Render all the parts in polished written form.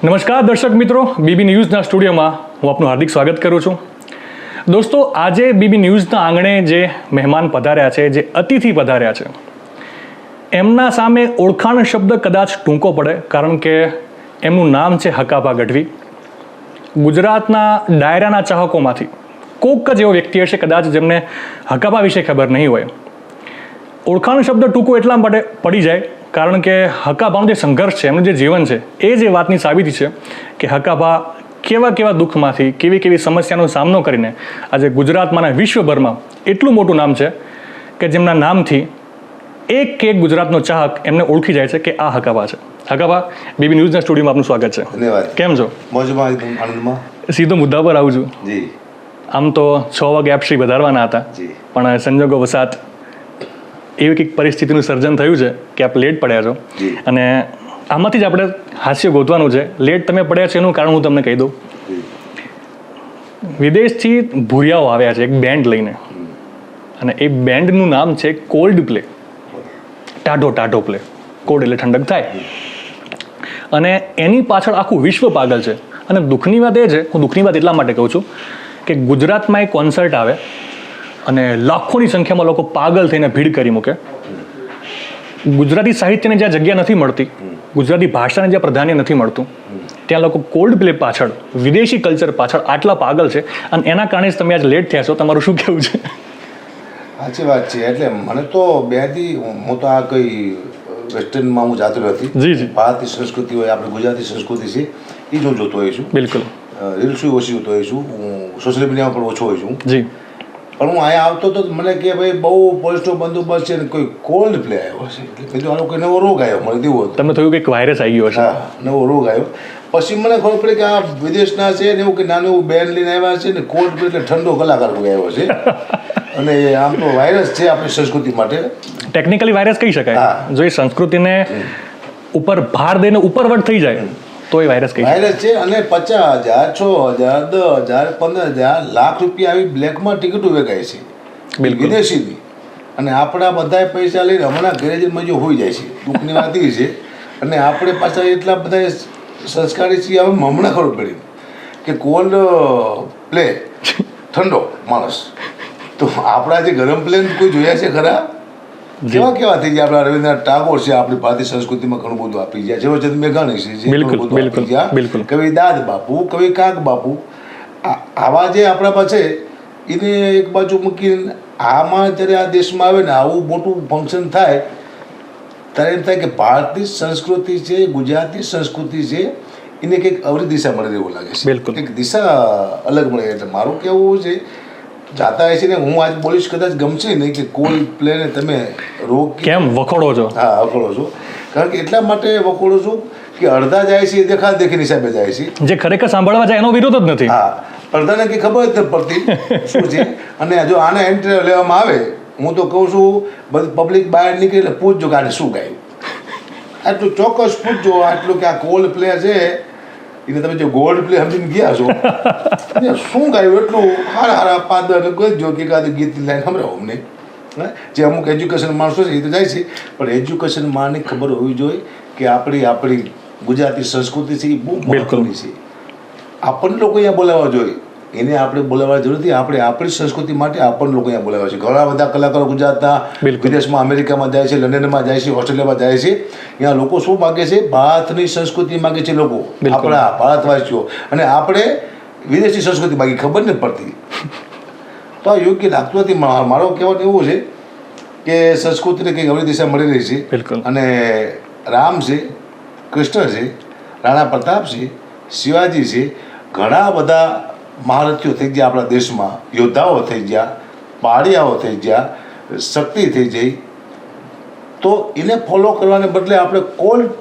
નમસ્કાર દર્શક મિત્રો, બીબી ન્યૂઝના સ્ટુડિયોમાં હું આપનું હાર્દિક સ્વાગત કરું છું. દોસ્તો, આજે બીબી ન્યૂઝના આંગણે જે મહેમાન પધાર્યા છે, જે અતિથિ પધાર્યા છે, એમના સામે ઓળખાણ શબ્દ કદાચ ટૂંકો પડે, કારણ કે એમનું નામ છે હકાભા ગઢવી. ગુજરાતના ડાયરાના ચાહકોમાંથી કોક જ એવો વ્યક્તિ હશે કદાચ જેમને હકાભા વિશે ખબર નહીં હોય. ઓળખાણ શબ્દ ટૂંકો એટલા માટે પડી જાય કારણ કે હકાભાનું જે સંઘર્ષ છે, એમનું જે જીવન છે, એ જે વાતની સાબિતી છે કે હકાભા કેવા કેવા દુઃખમાંથી, કેવી કેવી સમસ્યાનો સામનો કરીને આજે ગુજરાતમાં અને વિશ્વભરમાં એટલું મોટું નામ છે કે જેમના નામથી એક ગુજરાતનો ચાહક એમને ઓળખી જાય છે કે આ હકાભા છે. હકાભા, બીબી ન્યૂઝના સ્ટુડિયોમાં આપનું સ્વાગત છે. ધન્યવાદ. કેમ છો? મોજમાં, એકદમ આનંદમાં. સીધો મુદ્દા પર આવું છું. જી. આમ તો 6 વાગે આપશ્રી વધારવાના હતા, પણ સંજોગો વસાત એવી કંઈક પરિસ્થિતિનું સર્જન થયું છે કે આપ લેટ પડ્યા છો. અને આમાંથી જ આપણે હાસ્ય ગોતવાનું છે. લેટ તમે પડ્યા છે એનું કારણ હું તમને કહી દઉં. વિદેશથી ભૂરિયાઓ આવ્યા છે એક બેન્ડ લઈને, અને એ બેન્ડનું નામ છે કોલ્ડ પ્લે. ટાઢો પ્લે. કોલ્ડ એટલે ઠંડક થાય. અને એની પાછળ આખું વિશ્વ પાગલ છે. અને દુઃખની વાત એ છે, હું દુઃખની વાત એટલા માટે કહું છું કે ગુજરાતમાં એક કોન્સર્ટ આવે અને લાખોની સંખ્યામાં લોકો પાગલ થઈને ભીડ કરી મૂકે. ગુજરાતી સાહિત્યને જ્યાં જગ્યા નથી મળતી, ગુજરાતી ભાષાને જ્યાં પ્રાધાન્ય નથી મળતું, ત્યાં લોકો કોલ્ડ પ્લે પાછળ, વિદેશી કલ્ચર પાછળ આટલા પાગલ છે. અને એના કારણે જ તમે આજ લેટ થયા છો. તમારું શું કહેવું છે? સાચી વાત છે. એટલે મને તો બેથી હું તો આ કઈ વેસ્ટર્નમાં હું જાતો નથી. જી. ભારતીય સંસ્કૃતિ હોય, આપણે ગુજરાતી સંસ્કૃતિ છે, એ જો જોતો હોઈશું. બિલકુલ. રીલ્સું ઓછી જોતો હોઈશું, હું સોશિયલ મીડિયામાં પણ ઓછો હોઈશું. જી. પણ હું અહીંયા આવતો તો મને કે ભાઈ બહુ પોલીસનો બંદોબસ્ત છે ને કોઈ કોલ્ડ પ્લે આવ્યો છે. એટલે કીધું આનો કોઈ નવો રોગ આવ્યો, મને તેવું હતું. તમને થયું કે વાયરસ આવી ગયો છે? હા, નવો રોગ આવ્યો. પછી મને ખબર પડી કે આ વિદેશના છે ને એવું કે નાનું એવું બેન્ડ લઈને આવ્યા છે ને કોલ્ડ પ્લે એટલે ઠંડો કલાકાર કોઈ આવ્યો છે. અને આમ તો વાયરસ છે આપણી સંસ્કૃતિ માટે. ટેકનિકલી વાયરસ કહી શકાય. જો એ સંસ્કૃતિને ઉપર ભાર દઈને ઉપરવટ થઈ જાય તો એ વાયરસ કહી શકાય. વાયરસ છે. અને 50,000, 6,000, 10,000, 15,000 લાખ રૂપિયા આવી બ્લેકમાં ટિકિટો વેચાય છે. બિલકુલ. વિદેશીની. અને આપણા બધા પૈસા લઈને હમણાં ઘરે જઈને મજો હોઈ જાય છે. દુઃખની વાત એ છે. અને આપણે પાછા એટલા બધા સંસ્કારી છીએ, હવે હમણાં ખબર પડી કે કોલ્ડ પ્લે ઠંડો માણસ. તો આપણા જે ગરમ પ્લેન કોઈ જોયા છે ખરા? કેવા થઈ ગયા? આપણા રવિન્દ્રનાથ ટાગોર છે, આપણી ભારતીય સંસ્કૃતિમાં ઘણું બધું આપી ગયા. ઝવેરચંદ મેઘાણી છે, બિલકુલ. કવિ દાદ બાપુ, કવિ કાગ બાપુ, આવા જે આપણા પાસે એને એક બાજુ મૂકીને આમાં જ્યારે આ દેશમાં આવે ને આવું મોટું ફંક્શન થાય ત્યારે એમ થાય કે ભારતીય સંસ્કૃતિ છે, ગુજરાતી સંસ્કૃતિ છે, એને કંઈક અવરી દિશા મળે એવું લાગે છે. બિલકુલ. કંઈક દિશા અલગ મળે. એટલે મારું કહેવું છે, જાતા હોય છે ને, હું આજ બોલીશ કદાચ ગમશે નહીં કે કોલ્ડ પ્લેને તમે રોગ કેમ વખોડો છો? હા, વખોડો છો. કારણ કે એટલા માટે વખોડું છું કે અડધા જાય છે એ દેખીની હિસાબે જાય છે, જે ખરેખર સાંભળવા જાય એનો વિરોધ જ નથી. હા, અડધાને કંઈ ખબર જ નથી પડતી શું છે. અને જો આને એન્ટ્રી લેવામાં આવે, હું તો કહું છું બધી પબ્લિક બહાર નીકળે એટલે પૂછજો કે આને શું ગાયું. આટલું ચોક્કસ પૂછજો, આટલું કે આ કોલ્ડ પ્લે છે એને તમે જો ગોલ્ડ પ્લે સમજીને ગયા છો શું ગાયું એટલું હારા 5-10 ગયો કે કાંઈ ગીતની લાઈન સંભળાવો અમને. જે અમુક એજ્યુકેશન માણસો છે એ તો જાય છે, પણ એજ્યુકેશન માણને ખબર હોવી જોઈએ કે આપણી ગુજરાતી સંસ્કૃતિ છે એ બહુ મહત્વની છે. આપણને લોકો અહીંયા બોલાવવા જોઈએ, એને આપણે બોલાવવા જરૂર નથી. આપણે આપણી સંસ્કૃતિ માટે આપણને લોકો અહીંયા બોલાવ્યા છે. ઘણા બધા કલાકારો ગુજરાતના વિદેશમાં, અમેરિકામાં જાય છે, લંડનમાં જાય છે, ઓસ્ટ્રેલિયામાં જાય છે. અહીંયા લોકો શું માગે છે? ભારતની સંસ્કૃતિ માગે છે લોકો, આપણા ભારતવાસીઓ. અને આપણે વિદેશી સંસ્કૃતિ માગી ખબર નથી પડતી. તો આ યોગ્ય લાગતું નથી. મારો કહેવાનું એવું છે કે સંસ્કૃતિને કંઈક અવળી દિશા મળી રહી છે. અને રામ છે, કૃષ્ણ છે, રાણા પ્રતાપ છે, શિવાજી છે, ઘણા બધા મહારથીઓ થઈ ગયા આપણા દેશમાં, યોદ્ધાઓ થઈ ગયા, પાળિયાઓ થઈ ગયા, શક્તિ થઈ જઈ. તો એને ફોલો કરવાને બદલે આપણે કોલ્ડ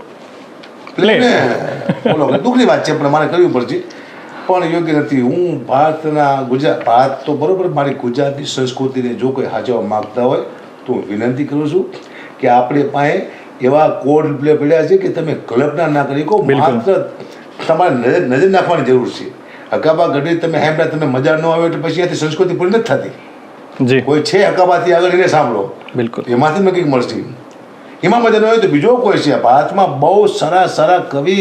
પ્લેને ફોલો કરીએ. દુઃખની વાત છે, પણ મારે કરવી પડશે, પણ યોગ્ય નથી. હું ભારત તો બરોબર, મારી ગુજરાતી સંસ્કૃતિને જો કોઈ સાચવવા માગતા હોય તો હું વિનંતી કરું છું કે આપણે પાસે એવા કોલ્ડ પ્લે પડ્યા છે કે તમે કલ્પના ના કરી શકો. માત્ર તમારે નજર નાખવાની જરૂર છે. હકાભા ગઢવી તમે સાંભળ્યા, તમે મજા ન આવે એટલે પછી ત્યાંથી સંસ્કૃતિ પૂરી નથી થતી. કોઈ છે હકાભાથી આગળ એને સાંભળો, બિલકુલ, એમાંથી મેં કંઈક મળશે. એમાં મજા ન હોય તો બીજો કોઈ છે. ભારતમાં બહુ સારા કવિ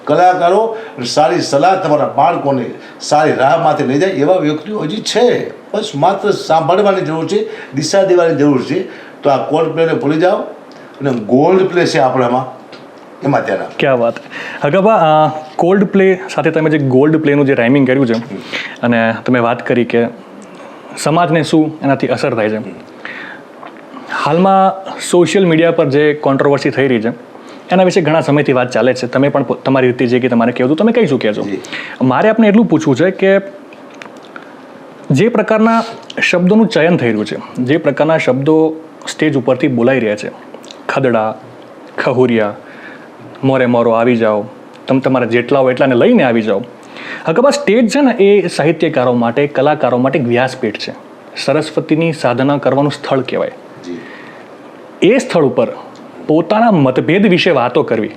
કલાકારો અને સારી સલાહ તમારા બાળકોને સારી રાહમાંથી લઈ જાય એવા વ્યક્તિઓ હજી છે. બસ માત્ર સાંભળવાની જરૂર છે, દિશા દેવાની જરૂર છે. તો આ કોલ્ડ પ્લેને ભૂલી જાઓ અને ગોલ્ડ પ્લે છે આપણામાં, એમાં ધ્યાન આપો. ક્યાં વાત. હગબા, કોલ્ડ પ્લે સાથે તમે જે ગોલ્ડ પ્લેનું જે રાઇમિંગ કર્યું છે અને તમે વાત કરી કે સમાજને શું એનાથી અસર થાય છે. હાલમાં સોશિયલ મીડિયા પર જે કોન્ટ્રોવર્સી થઈ રહી છે એના વિશે ઘણા સમયથી વાત ચાલે છે. તમે પણ તમારી રીતે જે કે તમારે કહેવું તમે કહી ચૂક્યા છો. મારે આપને એટલું પૂછવું છે કે જે પ્રકારના શબ્દોનું ચયન થઈ રહ્યું છે, જે પ્રકારના શબ્દો સ્ટેજ ઉપરથી બોલાઈ રહ્યા છે, ખદડા, ખહુરિયા, મોરે મોરો આવી જાઓ, તમે તમારા જેટલા હો એટલાને લઈને આવી જાઓ. હકબા, સ્ટેજ છે ને એ સાહિત્યકારો માટે, કલાકારો માટે એક વ્યાસપીઠ છે, સરસ્વતીની સાધના કરવાનું સ્થળ કહેવાય. એ સ્થળ ઉપર પોતાના મતભેદ વિશે વાતો કરવી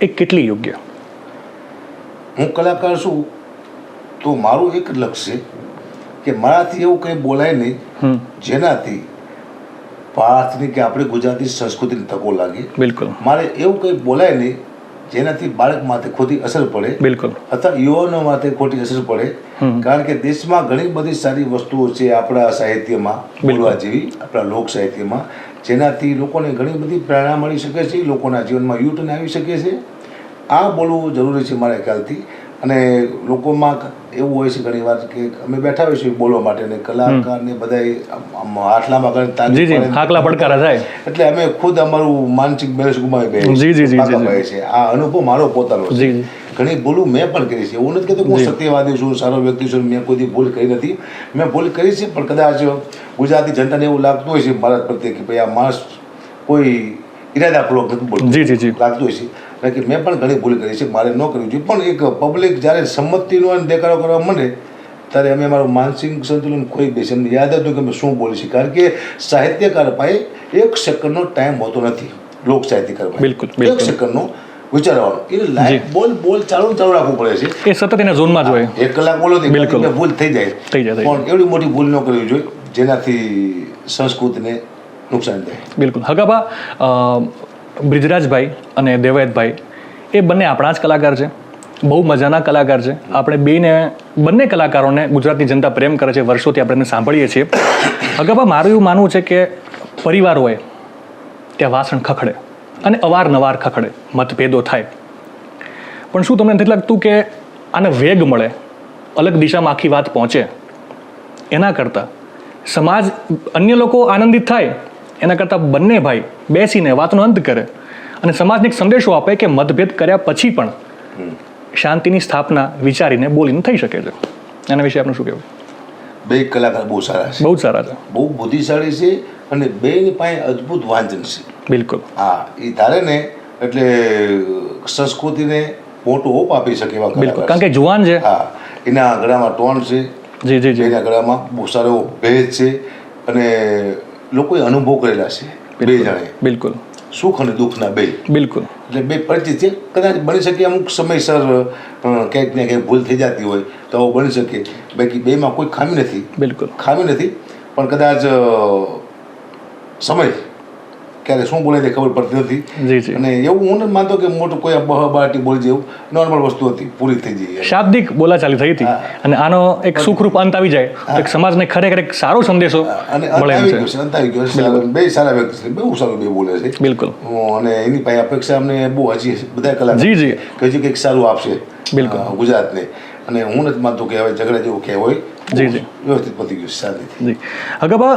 એ કેટલી યોગ્ય? હું કલાકાર છું તો મારું એક જ લક્ષ્ય છે કે મારાથી એવું કંઈ બોલાય નહીં જેનાથી ભારતની કે આપણી ગુજરાતી સંસ્કૃતિની તકો લાગે. બિલકુલ. મારે એવું કંઈ બોલાય નહીં જેનાથી બાળક માથે ખોટી અસર પડે. બિલકુલ. અથવા યુવાનો માથે ખોટી અસર પડે. કારણ કે દેશમાં ઘણી બધી સારી વસ્તુઓ છે આપણા સાહિત્યમાં બોલવા જેવી, આપણા લોક સાહિત્યમાં, જેનાથી લોકોને ઘણી બધી પ્રેરણા મળી શકે છે, લોકોના જીવનમાં યુટર્ન આવી શકે છે. આ બોલવું જરૂરી છે મારા ખ્યાલથી. અને લોકોમાં એવું હોય છે ઘણી વાર કે અમે બેઠા હોય છીએ બોલવા માટે ને કલાકારને બધા હાથલામાં કરીને હાકલા પડકારા થાય એટલે અમે ખુદ અમારું માનસિક બેલેન્સ ગુમાવી બેસીએ છે. આ અનુભવ મારો પોતાનો છે. ઘણી ભૂલું મેં પણ કરી છે. એવું નથી કહેતો હું સત્યવાદી છું, સારો વ્યક્તિ છું, મેં કોઈ ભૂલ કરી નથી. મેં ભૂલ કરી છે, પણ કદાચ ગુજરાતી જનતાને એવું લાગતું હોય છે ભારત પ્રત્યે કે ભાઈ આ માણસ કોઈ ઇરાદાપૂર્વક નથી બોલતું, લાગતું હોય છે. કે મેં પણ ઘણી ભૂલ કરી છે, મારે ન કરવી જોઈએ. પણ એક પબ્લિક જ્યારે સંમતિનો દેખાડો કરવા માંડે ત્યારે અમે મારું માનસિક સંતુલન ખોઈ બેસીએ. અમને યાદ હતું કે અમે શું બોલી છીએ. કારણ કે સાહિત્યકાર પાસે 1 સેકન્ડનો ટાઈમ હોતો નથી. લોક સાહિત્યકાર પાસે 1 સેકન્ડનો વિચારવાનો, એ લાઈફ બોલ ચાલુ રાખવું પડે છે. એ સતત એના ઝોનમાં જ હોય. 1 કલાક બોલો તો ભૂલ થઈ જાય. પણ એવડી મોટી ભૂલ ન કરવી જોઈએ જેનાથી સંસ્કૃતિને નુકસાન થાય. બિલકુલ. હગાબા, બ્રિજરાજભાઈ અને દેવાયતભાઈ એ બંને આપણા જ કલાકાર છે, બહુ મજાના કલાકાર છે. આપણે બંને કલાકારોને ગુજરાતની જનતા પ્રેમ કરે છે, વર્ષોથી આપણે એમને સાંભળીએ છીએ. હગાબા, મારું એવું માનવું છે કે પરિવાર હોય ત્યાં વાસણ ખખડે અને અવારનવાર ખખડે, મતભેદો થાય. પણ શું તમને નથી લાગતું કે આને વેગ મળે, અલગ દિશામાં આખી વાત પહોંચે, એના કરતાં સમાજ, અન્ય લોકો આનંદિત થાય એના કરતાં બંને ભાઈ બેસીને વાતનો અંત કરે અને સમાજને એક સંદેશો આપે કે મતભેદ કર્યા પછી પણ શાંતિની સ્થાપના વિચારીને બોલીને થઈ શકે છે. એના વિશે આપનું શું કહેવું? બે કલાકાર બહુ સારા છે, બહુ સારા છે, બહુ બુદ્ધિશાળી છે અને બેની પાસે અદ્ભુત વાંચન છે. બિલકુલ. હા, એ ધારે ને એટલે સંસ્કૃતિને મોટો હોપ આપી શકે એવા બિલકુલ. કારણ કે જુવાન છે. હા, એના ગળામાં ટોન છે. એના ગળામાં બહુ સારો ભેદ છે અને લોકોએ અનુભવ કરેલા છે બે જણે. બિલકુલ. સુખ અને દુઃખના બે. બિલકુલ. એટલે બે પરિચિત છે. કદાચ બની શકે અમુક સમયસર ક્યાંક ને ક્યાંક ભૂલ થઈ જતી હોય તો બની શકે. બાકી બેમાં કોઈ ખામી નથી. બિલકુલ ખામી નથી. પણ કદાચ સમય ક્યારે શું બોલે તે ખબર પડતી નથી. અને એવું હું નથી માનતો કે મોટું કોઈ બહાટી બોલી જેવું નોર્મલ વસ્તુ હતી, પૂરી થઈ જાય. શાબ્દિક બોલાચાલી થઈ હતી અને આનો એક સુખરૂપ અંત આવી જાય એક સમાજને ખરેખર એક સારો સંદેશો મળે છે. અંત આવી ગયો. બે સારા વ્યક્તિ છે, બહુ સારું બે બોલે છે. બિલકુલ. અને એની પાસે અપેક્ષા અમને બહુ હજી બધા કલાકાર કે હજી કંઈક સારું આપશે બિલકુલ ગુજરાતને. અને હું નથી માનતો કે હવે ઝઘડા જેવું ક્યાંય હોય. વ્યવસ્થિત પતી ગયું શાંતિથી. હગાબા,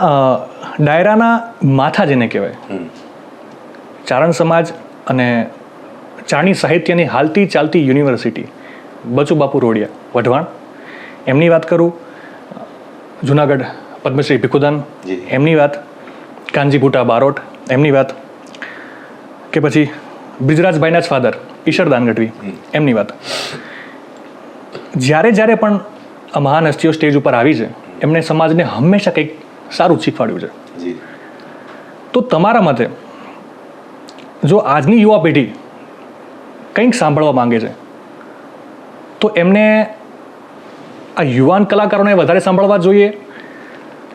ડાયરાના માથા જેને કહેવાય, ચારણ સમાજ અને ચારણી સાહિત્યની હાલતી ચાલતી યુનિવર્સિટી બચુબાપુ રોડિયા વઢવાણ, એમની વાત કરું, જુનાગઢ પદ્મશ્રી ભીખુદાન એમની વાત, કાનજી ભૂટા બારોટ એમની વાત, કે પછી બ્રિજરાજભાઈના જ ફાધર ઈશ્વરદાન ગઢવી એમની વાત. જ્યારે પણ આ મહાન હસ્તીઓ સ્ટેજ ઉપર આવી છે એમણે સમાજને હંમેશા કંઈક સારું શીખવાડ્યું છે. તો તમારા મતે જો આજની યુવા પેઢી કંઈક સાંભળવા માંગે છે તો એમને આ યુવાન કલાકારોને વધારે સાંભળવા જોઈએ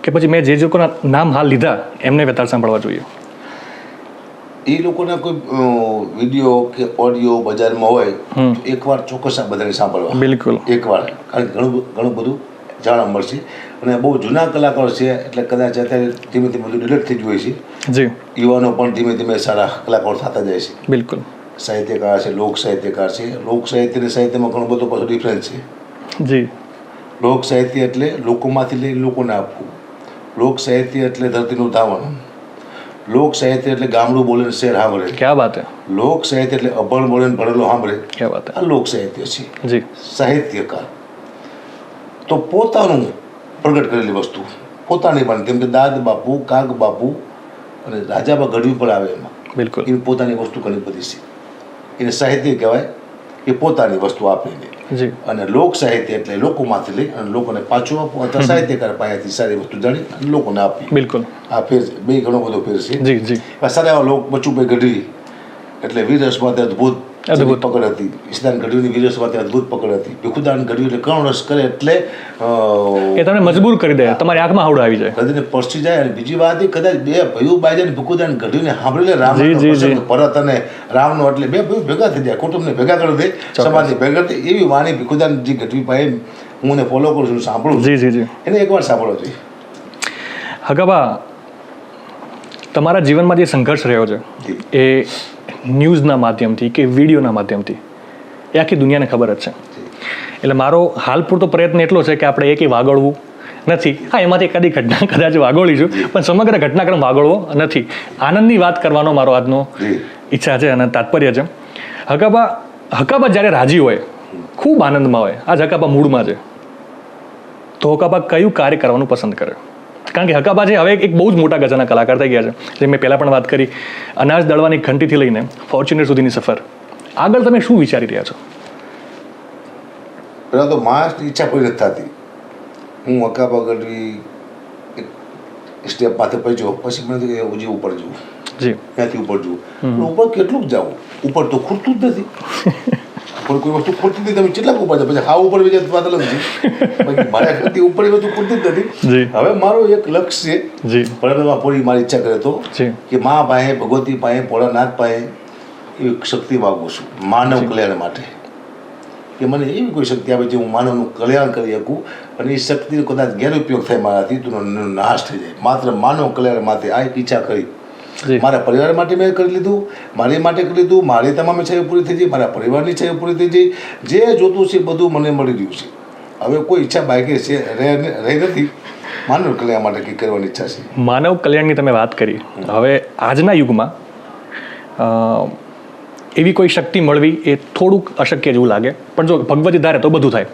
કે પછી મેં જે લોકોના નામ હાલ લીધા એમને વધારે સાંભળવા જોઈએ? એ લોકોના કોઈ વિડીયો કે ઓડિયો બજારમાં હોય તો એકવાર ચોક્કસ આ બધાને સાંભળવા. બિલકુલ. એકવાર, કારણ કે ઘણું બધું જાણવા મળશે. અને બહુ જૂના કલાકારો છે એટલે કદાચ અત્યારે ધીમે ધીમે બધું ડિલેટ થઈ ગયું છે. જી. યુવાનો પણ ધીમે ધીમે સારા કલાકારો થતા જાય છે. બિલકુલ. સાહિત્યકાર છે, લોક સાહિત્યકાર છે. લોક સાહિત્ય અને સાહિત્યમાં ઘણો બધો પાછો ડિફરન્સ છે. જી. લોક સાહિત્ય એટલે લોકોમાંથી લઈને લોકોને આપવું. લોક સાહિત્ય એટલે ધરતીનું ધાવણ. લોક સાહિત્ય એટલે ગામડું બોલે ને શહેર સાંભળે. ક્યાં વાત હે. લોક સાહિત્ય એટલે અભણ બોલે ને ભણેલો સાંભળે. ક્યાં વાત હે. આ લોક સાહિત્ય છે. જી. સાહિત્યકાર તો પોતાનું પ્રગટ કરેલી વસ્તુ પોતાની પણ, કેમ કે દાદ બાપુ, કાગ બાપુ અને રાજાબા ગઢવી પણ આવે એમાં. બિલકુલ. એની પોતાની વસ્તુ ઘણી બધી છે. એને સાહિત્ય કહેવાય. એ પોતાની વસ્તુ આપીને. જી. અને લોક સાહિત્ય એટલે લોકોમાંથી લઈ અને લોકોને પાછું આપવું, અથવા સાહિત્યકાર પાસેથી સારી વસ્તુ જાણી અને લોકોને આપવી. બિલકુલ. આ ફેર છે, બે ઘણો બધો ફેર છે. જી જી. સારા એવા લોક બચુભાઈ ગઢવી એટલે વીરરસમાં અદભુત પકડ હતી. ઈશદાન ગઢવીની વીરરસમાં અદભુત પકડ હતી. ભીખુદાન ગઢવી એટલે કણ રસ કરે એટલે એ તમને મજબૂર કરી દે, તમારી આંખમાં હાવડા આવી જાય, હૃદયને સ્પર્શી જાય. અને બીજી વાત એ, કદાચ બે ભાઈઓ બાઈ અને ભીખુદાન ગઢવીને સાંભળીને રામ ભરત અને રામનો એટલે બે ભાઈઓ ભેગા થઈ જાય, કુટુંબને ભેગા કરી દે, સમાજને ભેગા થઈ. એવી વાણી ભીખુદાનજી ગઢવી પાસે હું એને ફોલો કરું છું, સાંભળું. જી જી જી. એને એકવાર સાંભળવો જોઈએ. હકાબા, તમારા જીવનમાં જે સંઘર્ષ રહ્યો છે એ ન્યૂઝના માધ્યમથી કે વિડીયોના માધ્યમથી એ આખી દુનિયાને ખબર જ છે. એટલે મારો હાલ પૂરતો પ્રયત્ન એટલો છે કે આપણે એકે વાગોળવું નથી. હા, એમાંથી એકાદી ઘટના કદાચ વાગોળીશું, પણ સમગ્ર ઘટનાક્રમ વાગોળવો નથી. આનંદની વાત કરવાનો મારો આજનો ઈચ્છા છે અને તાત્પર્ય છે. હકાબા જ્યારે રાજી હોય, ખૂબ આનંદમાં હોય, આજ હકાબા મૂડમાં છે, તો હકાબા કયું કાર્ય કરવાનું પસંદ કરે? કારણ કે હકાબા છે હવે એક બહુ જ મોટા ગજાના કલાકાર થઈ ગયા છે. જે મેં પહેલાં પણ વાત કરી, અનાજ દળવાની ઘંટીથી લઈને ફોર્ચ્યુનર સુધીની સફર. આગળ તમે શું વિચારી રહ્યા છો? પહેલાં તો માણસની ઈચ્છા કોઈ નથી થતી. હું હકાબા ગઢવી એક સ્ટેપ માથે પહોંચ્યો, પછી મને હજી ઉપર જવું. જી. ત્યાંથી ઉપર જવું. ઉપર કેટલું જ જવું? ઉપર તો ખૂટતું જ નથી. ઉપર કોઈ વસ્તુ ખૂટતી નથી. તમે કેટલાક ઉપર જાવ, પછી હા ઉપર બી જાય વાત અલગ છે. મારા કરતી ઉપર એ વસ્તુ ખૂટતી જ નથી. હવે મારો એક લક્ષ્ય છે, ભોળાનાથમાં પૂરી મારી ઈચ્છા કરે તો કે મા પાસે, ભગવતી પાસે, ભોળાનાથ પાસે એવી શક્તિ માગું છું માનવ કલ્યાણ માટે. કે મને એવી કોઈ શક્તિ આવે જે હું માનવનું કલ્યાણ કરી શકું, અને એ શક્તિનો કદાચ ગેરઉપયોગ થાય મારાથી તો નાશ થઈ જાય. માત્ર માનવ કલ્યાણ માટે આ એક ઈચ્છા કરી. મારા પરિવાર માટે મેં કરી લીધું, મારી માટે કરી લીધું, મારી તમામ ઈચ્છાઓ પૂરી થઈ ગઈ, મારા પરિવારની ઈચ્છાઓ પૂરી થઈ ગઈ. જે જોતું છે બધું મને મળી રહ્યું છે. હવે કોઈ ઈચ્છા બાકી છે રહી નથી. માનવ કલ્યાણ માટે કંઈક કરવાની ઈચ્છા છે. માનવ કલ્યાણની તમે વાત કરી. હવે આજના યુગમાં એવી કોઈ શક્તિ મળવી એ થોડુંક અશક્ય જેવું લાગે, પણ જો ભગવતી ધારે તો બધું થાય.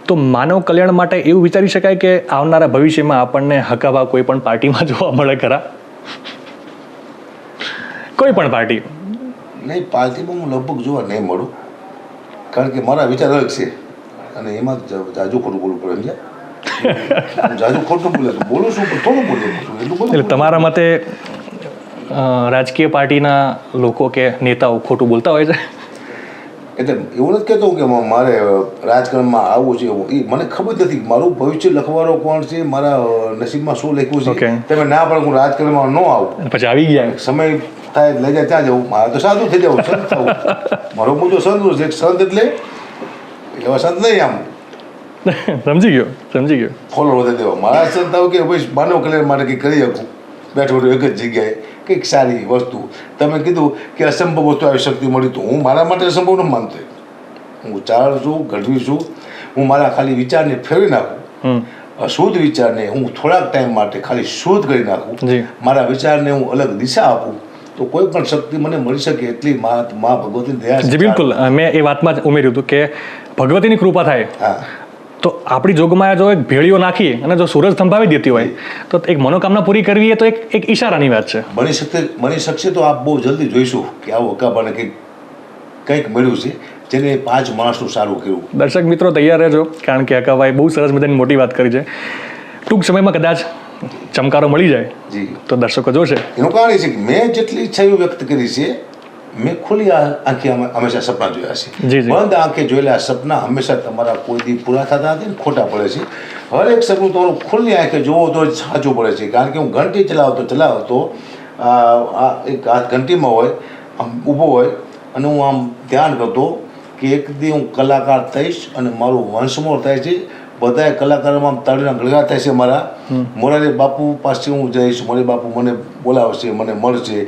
તો માનવ કલ્યાણ માટે એવું વિચારી શકાય કે આવનારા ભવિષ્યમાં આપણને હકાબા કોઈ પણ પાર્ટીમાં જોવા મળે ખરા? કોઈ પણ પાર્ટી નહીં, પાર્ટીમાં હું લગભગ જોવા નહીં મળું, કારણ કે મારા વિચાર અલગ છે અને એમાં જાજુ ખોટું બોલવું પડે. સમજ્યા? જાજુ ખોટું બોલું છું, પણ થોડું બોલું છું એટલું બધું. એટલે તમારા મતે રાજકીય પાર્ટીના લોકો કે નેતાઓ ખોટું બોલતા હોય છે? એટલે એવું નથી કહેતો કે મારે રાજકારણમાં આવવું છે. એ મને ખબર નથી મારું ભવિષ્ય લખવાનો કોણ છે, મારા નસીબમાં શું લખ્યું છે. તમે ના પણ હું રાજકારણમાં ન આવું, પછી આવી ગયા સમય થાય લઈ જાય ત્યાં જવું. મારે તો સાદું થઈ જવું, સંત થવું. મારો મુદ્દો સંત છે. સંત એટલે એવા સંત નહીં, આમ સમજી ગયો ફોલો વધારી દેવા. મારા સંત આવું કે ભાઈ માનવ કલ્યાણ માટે કંઈક કરી શકું, બેઠો એક જ જગ્યાએ કંઈક સારી વસ્તુ. તમે કીધું કે અસંભવ વસ્તુ આવી શક્તિ મળી, તો હું મારા માટે અસંભવ ન માનતો. હું ચાળ છું, ગઢવી છું. હું મારા ખાલી વિચારને ફેરવી નાખું, અશુદ્ધ વિચારને હું થોડાક ટાઈમ માટે ખાલી શુદ્ધ કરી નાખું, મારા વિચારને હું અલગ દિશા આપું, તો કોઈ પણ શક્તિ મને મળી શકે એટલી મા ભગવતીની દયા છે. બિલકુલ. મેં એ વાતમાં જ ઉમેર્યું હતું કે ભગવતીની કૃપા થાય તો આપણી જોગમાં જો એક ભેળીઓ નાખીએ અને જો સૂરજ થંભાવી દેતી હોય તો એક મનોકામના પૂરી કરવી એ તો એક ઈશારાની વાત છે. બની શકશે તો આપ બહુ જલ્દી જોઈશું કે આવું હકાબાને કંઈક મળ્યું છે જેને 5 માણસનું સારું કર્યું. દર્શક મિત્રો તૈયાર રહેજો, કારણ કે હકાબાએ બહુ સરસ મજાની મોટી વાત કરી છે. ટૂંક સમયમાં કદાચ ચમકારો મળી જાય જી તો દર્શકો જોશે. એનું કારણ એ છે કે મેં જેટલી ઈચ્છાઓ વ્યક્ત કરી છે, મેં ખુલ્લી આંખે હંમેશા સપના જોયા છે. બંધ આંખે જોયેલા સપના હંમેશા તમારા કોઈ દી પૂરા થતા નથી ને ખોટા પડે છે. હરેક સપનું તમારું ખુલ્લી આંખે જોવો તો સાચું પડે છે. કારણ કે હું ઘંટી ચલાવતો આ એક હાથ ઘંટીમાં હોય, આમ ઊભો હોય અને હું આમ ધ્યાન કરતો કે એક દી હું કલાકાર થઈશ અને મારું વંશમોળ થાય છે, બધા કલાકારોમાં આમ તાળીના ગળગા થાય છે મારા. મોરારી બાપુ પાસે હું જઈશ, મોરારી બાપુ મને બોલાવશે, મને મળશે,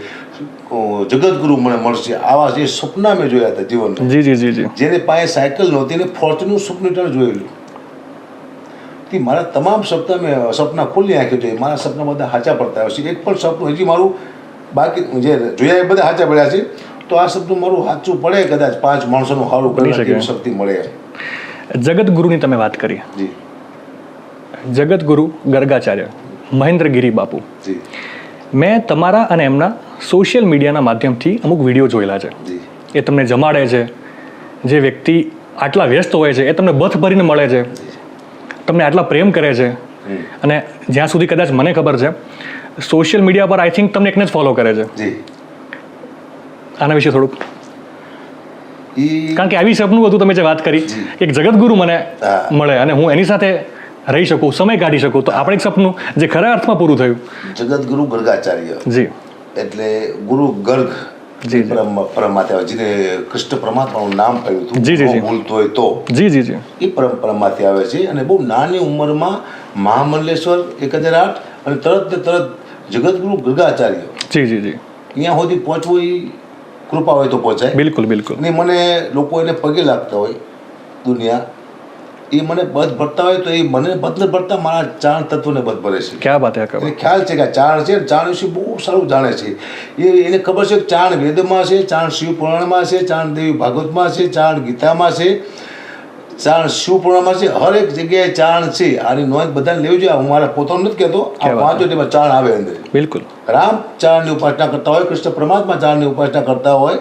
જગતગુરુ મને મળશે. આવા જે સપના મેં જોયા હતા જીવનમાં. જી જી જી જી. જેને પાસે સાયકલ નહોતી એને ફોર્ચ્યુનર સપનું જોયેલું. તે મારા તમામ સપના ખોલી નાખ્યું છે. મારા સપના બધા સાચા પડતા હોય છે. એક પણ સપનું હજી મારું બાકી જે જોયા એ બધા સાચા પડ્યા છે. તો આ સપનું મારું સાચું પડે, કદાચ 5 માણસોનું સારું કરી શકે શક્તિ મળે. જગતગુરુની તમે વાત કરી. જી. જગતગુરુ ગર્ગાચાર્ય મહેન્દ્રગીરી બાપુ. જી. મેં તમારા અને એમના સોશિયલ મીડિયાના માધ્યમથી અમુક વિડીયો જોયેલા છે. જી. એ તમને જમાડે છે. જે વ્યક્તિ આટલા વ્યસ્ત હોય છે એ તમને બથ ભરીને મળે છે, તમને આટલા પ્રેમ કરે છે. અને જ્યાં સુધી કદાચ મને ખબર છે, સોશિયલ મીડિયા પર આઈ થિંક તમને એકને જ ફોલો કરે છે. જી. આના વિશે થોડુંક, ઈ કારણ કે આવી સપનું હતું તમે જે વાત કરી, એક જગતગુરુ મને મળે અને હું એની સાથે રહી શકું, સમય કાઢી શકું, તો આપણે એક સપનું જે ખરા અર્થમાં પૂરું થયું. જગતગુરુ ગર્ગાચાર્ય જી. એટલે ગુરુ ગર્ગ જી. પરમાત્મા, જેને કૃષ્ણ પરમાત્માનું નામ પડ્યું હતું, જી, જી, જી. ભૂલતો હોય તો જી જી જી. એ પરંપરામાંથી આવે છે. અને બહુ નાની ઉંમરમાં મહામંડલેશ્વર 1008 અને તરત ને તરત જગતગુરુ ગર્ગાચાર્ય જી જી જી. અહીંયા સુધી પહોંચવું એ કૃપા હોય તો પહોંચાય. બિલકુલ બિલકુલ. અને મને લોકો એને પગે લાગતા હોય, દુનિયા એ મને બધ ભરતા હોય તો એ મને બધ ભરતા મારા ચાણ તત્વને બધ ભરે છે. ક્યાં વાત હે. એને ખ્યાલ છે કે આ ચાણ છે, ચાણ વિશે બહુ સારું જાણે છે. એને ખબર છે કે ચાણ વેદમાં છે, ચાણ શિવ પુરાણમાં છે, ચાણ દેવી ભાગવતમાં છે, ચાણ ગીતામાં છે, ચાણ શિવ પુરાણમાં છે. હરેક જગ્યાએ ચાણ છે. આની નોંધ બધાને લેવી જોઈએ. હું મારા પોતાનું નથી કહેતો, આ 5 તેમાં ચાણ આવે અંદર. બિલકુલ. રામ ચાણની ઉપાસના કરતા હોય, કૃષ્ણ પરમાત્મા ચાણની ઉપાસના કરતા હોય.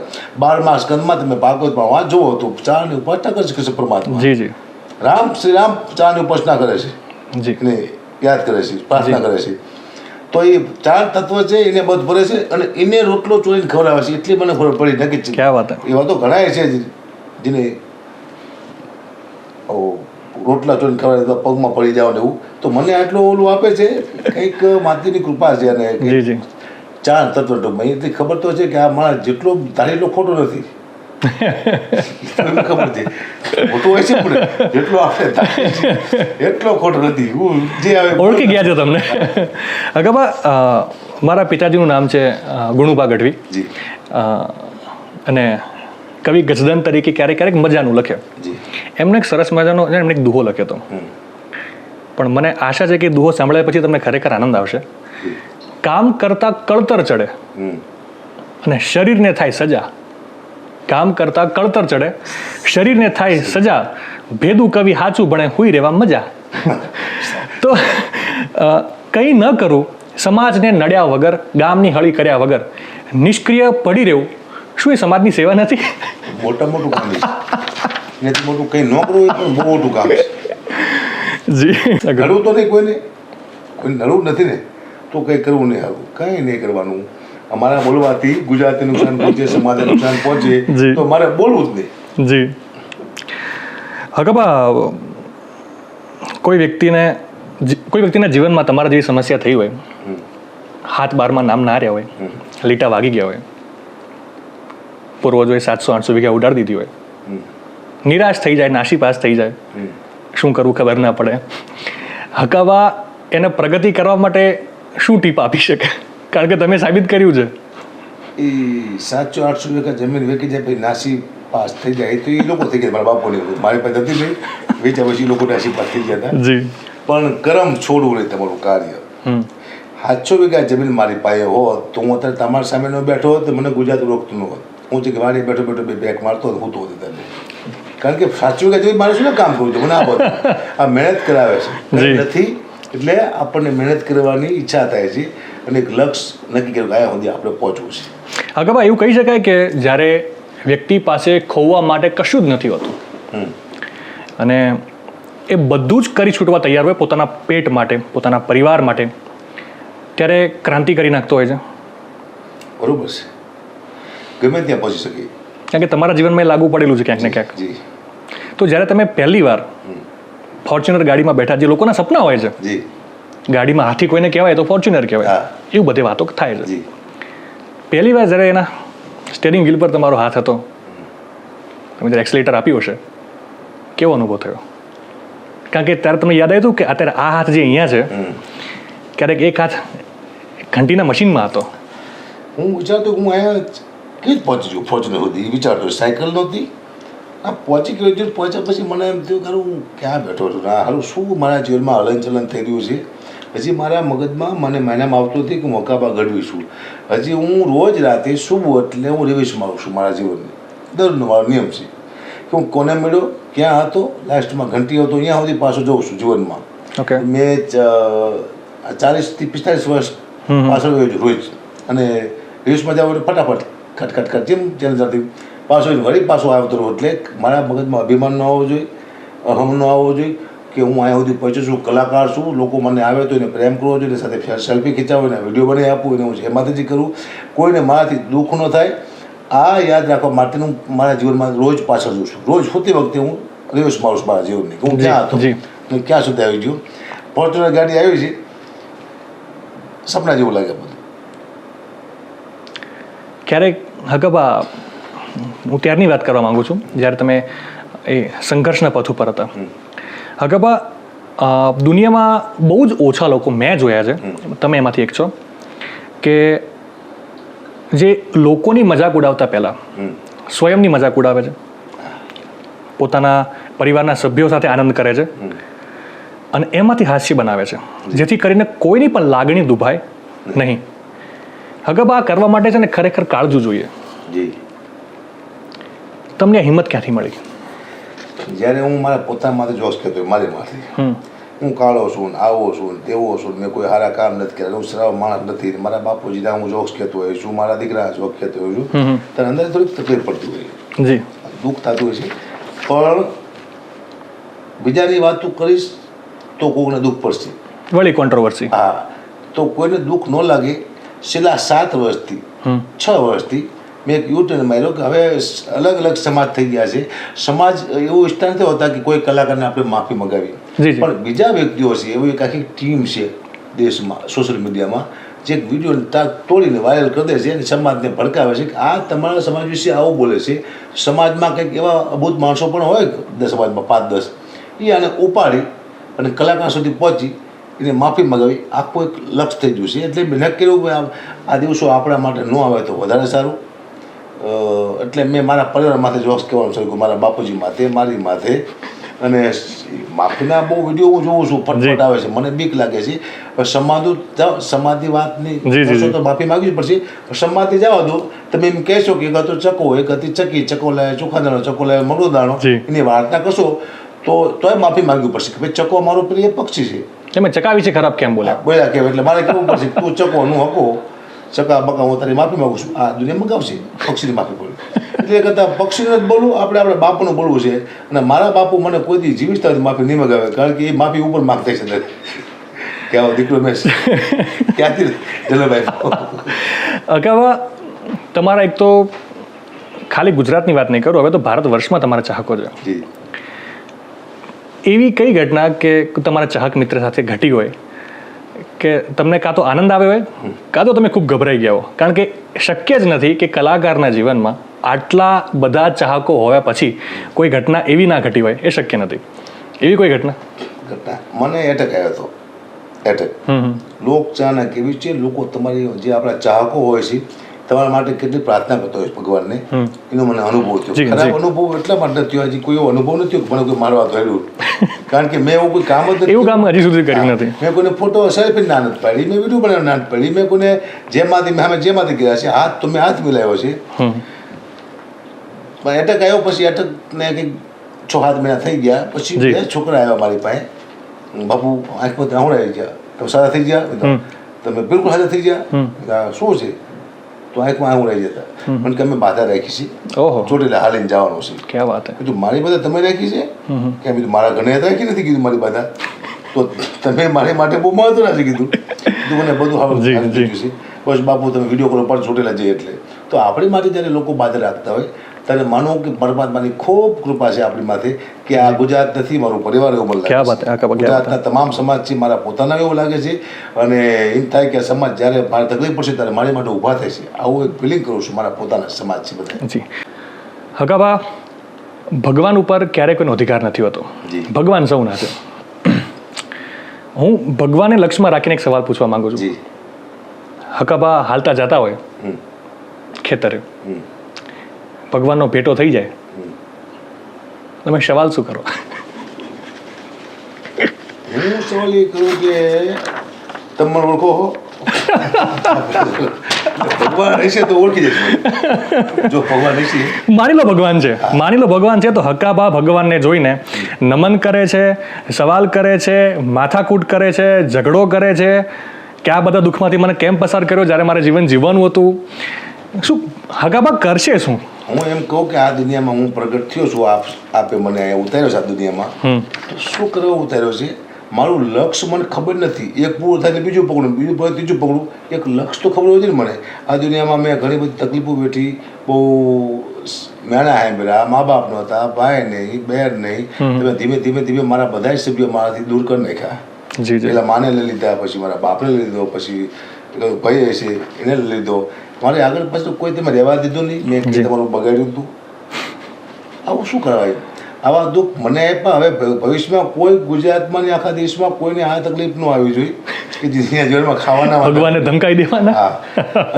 12મા સ્કંદમાં તમે ભાગવતમાં વાંચો તો ચાણની ઉપાસના કરે છે કૃષ્ણ પરમાત્મા. જી જી. શ્રી રામ ચાણની ઉપાસના કરે છે, જી. એને યાદ કરે છે, પ્રાર્થના કરે છે. તો એ ચાર તત્વ છે એને બધ ભરે છે અને એને રોટલો ચોરીને ખવડાવે છે. એટલી મને ખબર પડી નક્કી છે. ક્યાં વાત. એવા તો ઘણા છે જેને રોટલા ચોરીને ખવડાવે તો પગમાં પડી જાવ ને એવું. તો મને આટલું ઓલું આપે છે, કંઈક માતાની કૃપા છે. અને જી જી. ચાર તત્વ ટૂંકમાં એટલી ખબર તો છે કે આ માણસ જેટલો ધારે એટલો ખોટો નથી. ખબર છે ખોટું હોય છે પણ જેટલો આપણે એટલો ખોટો નથી. હું જે આવે ઓળખી ગયા છો તમને. અગાબા, મારા પિતાજીનું નામ છે ગુણુભા ગઢવી. જી. અને કવિ ગજદન તરીકે ક્યારેક ક્યારેક મજાનું લખે. જી. એમને એક સરસ મજાનો એમને એક દુહો લખ્યો હતો. પણ મને આશા છે કે દુહો સાંભળ્યા પછી તમને ખરેખર આનંદ આવશે. કામ કરતા કળતર ચડે અને શરીરને થાય સજા. કામ કરતા કળતર ચડે, શરીરને થાય સજા, ભેદું કવિ હાચું ભણે હુઈ રહેવા મજા. તો કંઈ ન કરું સમાજને નડ્યા વગર, ગામની હળી કર્યા વગર, નિષ્ક્રિય પડી રહેવું, શું એ સમાજની સેવા નથી? મોટું કામ છે. એનાથી મોટું કંઈ ન કરવું એ પણ બહુ મોટું કામ છે. જી. નડવું તો નહીં કોઈને, કોઈ નડવું નથી ને તો કંઈ કરવું નહીં. સારું કંઈ નહીં કરવાનું. અમારા બોલવાથી ગુજરાતને નુકસાન પહોંચે, સમાજને નુકસાન પહોંચે તો મારે બોલવું જ નહીં. જી. હકબા, કોઈ વ્યક્તિના જીવનમાં તમારા જેવી સમસ્યા થઈ હોય, હાથ બારમાં નામ ના રહ્યા હોય, લીટા વાગી ગયા હોય, પૂર્વજોએ 700-800 વીઘા ઉડાડી દીધી હોય, નિરાશ થઈ જાય, નાસીપાસ થઈ જાય, શું કરવું ખબર ના પડે, હકાવા એને પ્રગતિ કરવા માટે શું ટીપ આપી શકે? કારણ કે તમે સાબિત કર્યું છે. એ 700-800 વીઘા જમીન વેચી જાય પછી નાસી પાસ થઈ જાય તો એ લોકો થઈ ગયા. મારા બાપુની મારી પાસે હતી નહીં, વેચ્યા પછી એ લોકો નાસી પાસ થઈ ગયા હતા. જી. પણ કરમ છોડવું નહીં તમારું કાર્ય. 700 વીઘા જમીન મારી પાસે હોત તો હું અત્યારે તમારી સામે ન બેઠો હોત તો મને ગુજરાત રોકતું ન હોત. હું છે કે વાડી બેઠો બેઠો બે બેક મારતો હું તો ત્યારે. કારણ કે 700 વીઘા જમીન મારે શું કામ કરવું છે? મને આ મહેનત કરાવે છે નથી એટલે આપણને મહેનત કરવાની ઈચ્છા થાય છે અને એક લક્ષ્ય નક્કી કર્યું કે આયા સુધી આપણે પહોંચવું છે. અગાબા, એવું કહી શકાય કે જ્યારે વ્યક્તિ પાસે ખોવા માટે કશું જ નથી હોતું અને એ બધું જ કરી છૂટવા તૈયાર હોય પોતાના પેટ માટે, પોતાના પરિવાર માટે, ત્યારે ક્રાંતિ કરી નાખતો હોય છે. બરોબર છે. ગમે ત્યાં પહોંચી શકીએ. કારણ કે તમારા જીવનમાં એ લાગુ પડેલું છે ક્યાંક ને ક્યાંક. જી. તો જ્યારે તમે પહેલી વાર ફોર્ચ્યુનર ગાડીમાં બેઠા, જે લોકોના સપના હોય છે, જી, ગાડીમાં હાથી કોઈને કહેવાય તો ફોર્ચ્યુનર કહેવાય, એવું બધી વાતો થાય છે. પહેલી વાર જ્યારે એના સ્ટેરિંગ વ્હીલ પર તમારો હાથ હતો, તમે જ્યારે એક્સિલેટર આપ્યું હશે, કેવો અનુભવ થયો? કારણ કે ત્યારે તમને યાદ આવ્યું કે અત્યારે આ હાથ જે અહીંયા છે, ક્યારેક એક હાથ ઘંટીના મશીનમાં હતો. હું વિચારતો હું અહીંયા કેવી પહોંચી ગયો ફોર્ચ્યુનર સુધી વિચારતો, સાયકલ નહોતી, આ પહોંચી ગયો. પહોંચ્યા પછી મને એમ થયું કે હું ક્યાં બેઠો છું, આ હારું શું મારા જીવનમાં હલનચલન થઈ રહ્યું છે. હજી મારા મગજમાં મને મહિનામાં આવતું નથી કે હું હકાબા ગઢવી છું. હજી હું રોજ રાતે સૂવું એટલે હું રિવિઝ મારું છું મારા જીવનની. દરનો મારો નિયમ છે કે હું કોને મળ્યો, ક્યાં હતો, લાસ્ટમાં ઘંટી હતો, અહીંયા સુધી પાછો જઉં છું જીવનમાં. ઓકે. મેં 40 થી 45 વર્ષ પાછળ ગયો છું રોજ, અને રિવિઝમાં જાવ એટલે ફટાફટ ખટ જેમ ચેન્જ પાછો વળી પાછો આવતો રહું. એટલે મારા મગજમાં અભિમાન ન આવવો જોઈએ, અહમ ન આવવો જોઈએ કે હું અહીંયા સુધી પહોંચ્યો છું, કલાકાર છું, લોકો મને આવે તો એને પ્રેમ કરવો જોઈએ, એની સાથે સેલ્ફી ખીચાવો, એને વિડીયો બનાવી આપું, એને હું એમાંથી જ કરું, કોઈને મારાથી દુઃખ ન થાય. આ યાદ રાખવા માટેનું મારા જીવનમાં રોજ પાછળ જોઉં છું. રોજ સુતી વખતે હું રિવર્સ મારું છું મારા જીવનની, હું ક્યાં હતો અને ક્યાં સુધી આવી ગયો. ફોર્ચ્યુનર ગાડી આવી છે, સપના જેવું લાગે બધું. ક્યારેક હકબા હું ત્યારની વાત કરવા માગું છું જ્યારે તમે એ સંઘર્ષના પથ ઉપર હતા. હકબા દુનિયામાં બહુ જ ઓછા લોકો મેં જોયા છે, તમે એમાંથી એક છો, કે જે લોકોની મજાક ઉડાવતા પહેલાં સ્વયંની મજાક ઉડાવે છે, પોતાના પરિવારના સભ્યો સાથે આનંદ કરે છે અને એમાંથી હાસ્ય બનાવે છે, જેથી કરીને કોઈની પણ લાગણી દુભાય નહીં. હકબા કરવા માટે છે ને ખરેખર કાળજું જોઈએ. તમને હિંમત ક્યાંથી મળી? જ્યારે હું મારા પોતાના માટે જોશ કહેતો મારી માથે, હું કાળો છું ને આવો છું ને તેવો છું, મેં કોઈ સારા કામ નથી કર્યા, હું સરાવ માણસ નથી, મારા બાપુજીના હું જોક્સ કહેતો હોય છું, મારા દીકરા જોક કહેતો હોય છું, ત્યારે અંદર થોડીક તકલીફ પડતી હોય, જી દુઃખ થતું હોય છે. પણ બીજાની વાત તું કરીશ તો કોઈને દુઃખ પડશે. વળી કોન્ટ્રોવર્સી. હા, તો કોઈને દુઃખ ન લાગે. છેલ્લા 7 વર્ષથી 6 વર્ષથી મેં એક યુટર્ન માર્યો કે હવે અલગ અલગ સમાજ થઈ ગયા છે. સમાજ એવું ઇષ્ટ નથી હોતા કે કોઈ કલાકારને આપણે માફી મગાવી, પણ બીજા વ્યક્તિઓ છે, એવી એક આખી ટીમ છે દેશમાં, સોશિયલ મીડિયામાં, જે એક વિડીયો તોડીને વાયરલ કરી દે છે અને સમાજને ભડકાવે છે કે આ તમારા સમાજ વિશે આવું બોલે છે. સમાજમાં કંઈક એવા અભૂત માણસો પણ હોય સમાજમાં 5-10, એ આને ઉપાડી અને કલાકાર સુધી પહોંચી એને માફી મગાવી, આખું એક લક્ષ્ય થઈ ગયું છે. એટલે મેં નક્કી કર્યું કે આ દિવસો આપણા માટે ન આવે તો વધારે સારું. એટલે મેં મારા પરિવાર માથે જોક્સ કહેવાનું શરૂ કર્યું, મારા બાપુજી માથે, મારી માથે. અને માફીના બહુ વિડીયો હું જોઉં છું, ફટફટ આવે છે, મને બીક લાગે છે. સમાધિ વાતની તો માફી માગવી જ પડશે. સમાધિ જવા દો, તમે એમ કહેશો કે એક હતો ચકો, એક હતી ચકી, ચકો લાવે ચોખા દાણો, ચકો લાવે મગનો દાણો, એની વાર્તા કરશો તોય માફી માંગવી પડશે કે ભાઈ ચકો મારો પ્રિય પક્ષી છે, તમે ચકા વિશે ખરાબ કેમ બોલ્યા કે એટલે મારે કેવું પડશે તું ચકો નું હકો ચકા બકા હું તારી માફી માગું છું. આ દુનિયા મગાવશે પક્ષીની માફી બોલું, એટલે કરતાં પક્ષીને જ બોલવું, આપણે બાપુનું બોલવું છે. અને મારા બાપુ મને કોઈ દી જીવિત માફી નહીં મગાવે, કારણ કે એ માફી ઉપર માગતા છે કે આવો દીકરો મેં ક્યાંથી જલભાઈ. અગાવા તમારા એક તો ખાલી ગુજરાતની વાત નહીં કરું, હવે તો ભારત વર્ષમાં તમારા ચાહકો છે. એવી કઈ ઘટના કે તમારા ચાહક મિત્ર સાથે ઘટી હોય કે તમને કાં તો આનંદ આવ્યો હોય, કાં તો તમે ખૂબ ગભરાઈ ગયા હો? કારણ કે શક્ય જ નથી કે કલાકારના જીવનમાં આટલા બધા ચાહકો હોવા પછી કોઈ ઘટના એવી ના ઘટી હોય, એ શક્ય નથી. એવી કોઈ ઘટના મને એટેક આવ્યો હતો. એટેક લોકચાહના કેવી છે, લોકો તમારી જે આપણા ચાહકો હોય છે તમારા માટે કેટલી પ્રાર્થના કરતો હોય ભગવાનને, એનો મને અનુભવ થયો. ખરાબ અનુભવ એટલા માટે થયો, હજી કોઈ એવો અનુભવ નથી મને કોઈ મારવા થયેલું, કારણ કે મેં એવું કોઈ કામ જ એવું કામ હજી સુધી કર્યું નથી. મેં કોઈને ફોટો સેલ્ફી ના નથી પાડી, મેં વિડીયો બનાવવા ના નથી પાડી, મેં કોઈને જેમાંથી ગયા છે હાથ તો મેં હાથ મિલાવ્યો છે. પણ એટેક આવ્યો પછી એટેકને કંઈક 6-7 મહિના થઈ ગયા પછી 2 છોકરા આવ્યા મારી પાસે, બાપુ આંખમાં આંવડાવી ગયા, તમે સારા થઈ ગયા, તમે બિલકુલ સારા થઈ ગયા, શું છે? તો આંખમાં આંવડાવી જતા, પણ કે અમે બાધા રાખી છે, ચોટીલા હાલીને જવાનું છે. ક્યાં વાત? કીધું મારી બાધા તમે રાખી છે? કે કીધું મારા ઘરે રાખી નથી, કીધું મારી બાધા તો તમે મારી માટે બહુ મહત્વના છે. કીધું મને બધું સારું છે, બસ બાપુ તમે વિડીયો કોલ પર ચોટેલા જઈએ. એટલે તો આપણી માટે જ્યારે લોકો બાધા રાખતા હોય ત્યારે માનું કે પરમાત્માની ખૂબ કૃપા છે આપણી માથે કે આ ગુજરાત નથી, મારું પરિવાર એવું મને ક્યાં લાગે બાત છે. હે, ગુજરાતના તમામ સમાજ છે મારા પોતાના એવું લાગે છે, અને એમ થાય કે આ સમાજ જ્યારે મારે તકલીફ પડશે ત્યારે મારી માટે ઊભા થાય છે. આવું એક ફિલિંગ કરું છું. મારા પોતાના સમાજ છે બધા. જી હકાબા, ભગવાન ઉપર ક્યારેય કોઈનો અધિકાર નથી હોતો. જી. ભગવાન સૌના છે. હું ભગવાનને લક્ષ્યમાં રાખીને એક સવાલ પૂછવા માંગુ છું. જી. હકાબા હાલતા જતા હોય હમ. ખેતરે, હમ. ભગવાનનો ભેટો થઈ જાય, તમે સવાલ શું કરો? હું સવાલ એ કરું કે તમે મને ઓળખો હો? ભગવાન રહેશે તો ઓળખી જશે. જો ભગવાન રહેશે, માની લો ભગવાન છે, માની લો ભગવાન છે, તો હકાબા ભગવાનને જોઈને નમન કરે છે, સવાલ કરે છે, માથાકૂટ કરે છે, ઝઘડો કરે છે કે આ બધા દુઃખમાંથી મને કેમ પસાર કર્યો જ્યારે મારે જીવન જીવવાનું હતું. શું હકાબા કરશે શું? હું એમ કહું કે આ દુનિયામાં હું પ્રગટ થયો છું, આપે મને અહીંયા ઉતાર્યો છે આ દુનિયામાં, તો શું કરવા ઉતાર્યો છે? મારું લક્ષ્ય મને ખબર નથી. એક પૂરું થાય ને બીજું પકડું, બીજું પૂરું ત્રીજું પકડું. એક લક્ષ્ય તો ખબર હોય છે ને મને. આ દુનિયામાં મેં ઘણી બધી તકલીફો વેઠી, બહુ મેણા હાંભળ્યા, મા બાપ નહોતા, ભાઈ નહીં, બહેન નહીં. તમે ધીમે ધીમે ધીમે મારા બધા જ સભ્યો મારાથી દૂર કરી નાખ્યા. જી જી. પહેલાં માને લઈ લીધા, પછી મારા બાપને લઈ લીધો, પછી ભાઈ હશે એને લઈ લીધો. મારે આગળ પાછું કોઈ તમે રહેવા દીધું નહીં. મેં તમારું બગાડ્યું હતું. આવું શું કરાવાય? આવા દુઃખ મને પણ હવે ભવિષ્યમાં કોઈ ગુજરાતમાં ને આખા દેશમાં કોઈને આ તકલીફ ન આવી જોઈએ કે જેના જીવનમાં ખાવાના ભગવાનને ધમકાઈ દેવાના. હા.